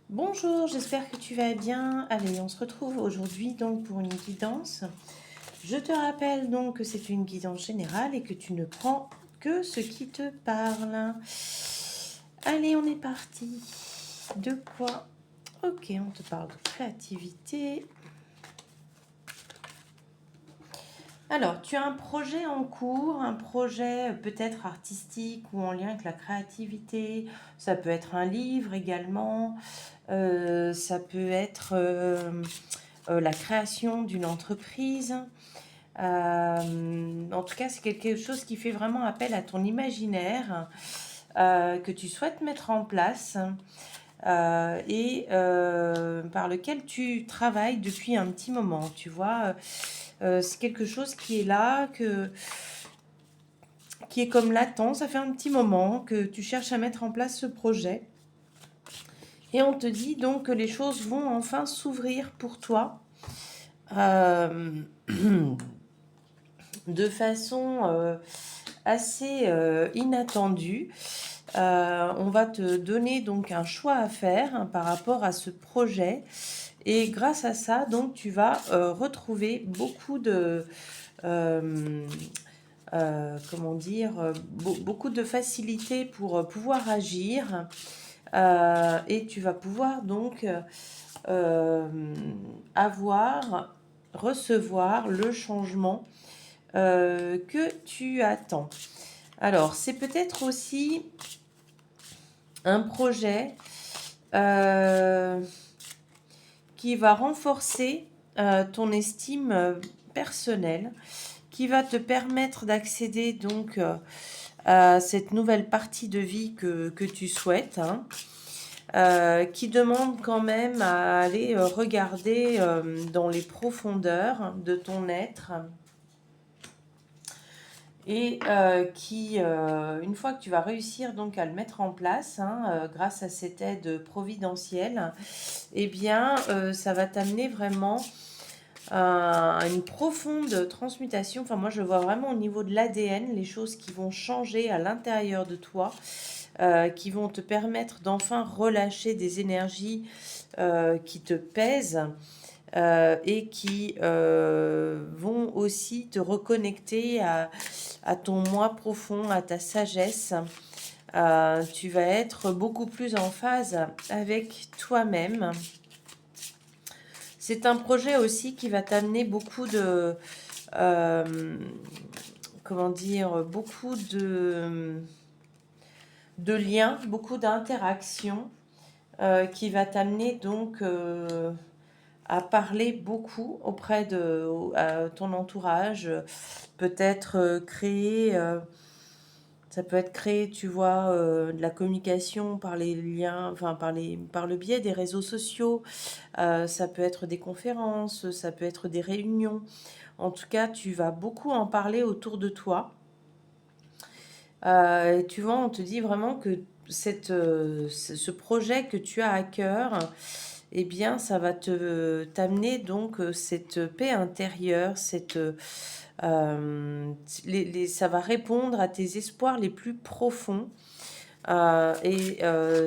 Bonjour, j'espère que tu vas bien. Allez, on se retrouve aujourd'hui donc pour une guidance. Je te rappelle donc que c'est une guidance générale et que tu ne prends que ce qui te parle. Allez, on est parti. De quoi? Ok, on te parle de créativité. Alors, tu as un projet en cours, un projet peut-être artistique ou en lien avec la créativité. Ça peut être un livre également. Ça peut être la création d'une entreprise. En tout cas, c'est quelque chose qui fait vraiment appel à ton imaginaire que tu souhaites mettre en place et par lequel tu travailles depuis un petit moment. Tu vois, c'est quelque chose qui est là, qui est comme latent. Ça fait un petit moment que tu cherches à mettre en place ce projet. Et on te dit donc que les choses vont enfin s'ouvrir pour toi de façon assez inattendue. On va te donner donc un choix à faire hein, par rapport à ce projet. Et grâce à ça, donc, tu vas retrouver beaucoup de... comment dire, beaucoup de facilité pour pouvoir agir. Et tu vas pouvoir donc avoir, recevoir le changement que tu attends. Alors, c'est peut-être aussi un projet qui va renforcer ton estime personnelle, qui va te permettre d'accéder donc à cette nouvelle partie de vie que tu souhaites, hein, qui demande quand même à aller regarder dans les profondeurs de ton être et qui, une fois que tu vas réussir donc à le mettre en place, hein, grâce à cette aide providentielle, eh bien, ça va t'amener vraiment à une profonde transmutation. Enfin, moi, je vois vraiment au niveau de l'ADN les choses qui vont changer à l'intérieur de toi, qui vont te permettre d'enfin relâcher des énergies qui te pèsent et qui vont aussi te reconnecter à ton moi profond, à ta sagesse. Tu vas être beaucoup plus en phase avec toi-même. C'est un projet aussi qui va t'amener beaucoup de... comment dire, beaucoup de liens, beaucoup d'interactions qui va t'amener donc à parler beaucoup auprès de ton entourage, peut-être créer, ça peut être créer, tu vois, de la communication par les liens, enfin par le biais des réseaux sociaux, ça peut être des conférences, ça peut être des réunions. En tout cas, tu vas beaucoup en parler autour de toi. Et tu vois, on te dit vraiment que ce projet que tu as à cœur, eh bien, ça va t'amener donc cette paix intérieure, ça va répondre à tes espoirs les plus profonds. Et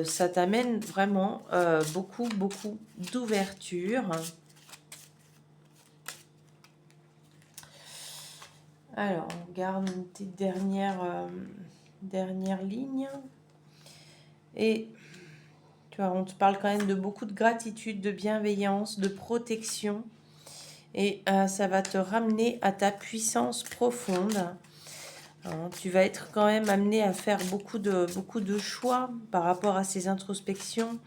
ça t'amène vraiment beaucoup, beaucoup d'ouverture. Alors, on garde une petite dernière ligne. Et tu vois, on te parle quand même de beaucoup de gratitude, de bienveillance, de protection. Et ça va te ramener à ta puissance profonde. Hein, tu vas être quand même amené à faire beaucoup de choix par rapport à ces introspections.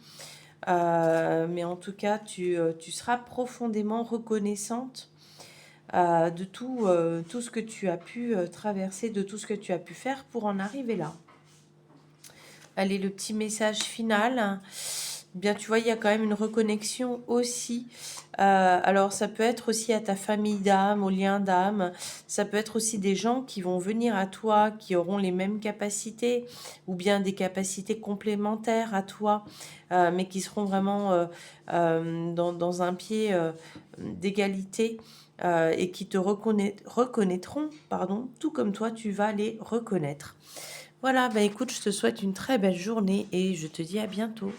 Mais en tout cas, tu seras profondément reconnaissante de tout ce que tu as pu traverser, de tout ce que tu as pu faire pour en arriver là. Allez, le petit message final. Bien, tu vois, il y a quand même une reconnexion aussi. Alors, ça peut être aussi à ta famille d'âme, au lien d'âme. Ça peut être aussi des gens qui vont venir à toi, qui auront les mêmes capacités, ou bien des capacités complémentaires à toi, mais qui seront vraiment dans un pied d'égalité. Et qui te reconnaîtront, pardon, tout comme toi, tu vas les reconnaître. Voilà, bah écoute, je te souhaite une très belle journée et je te dis à bientôt.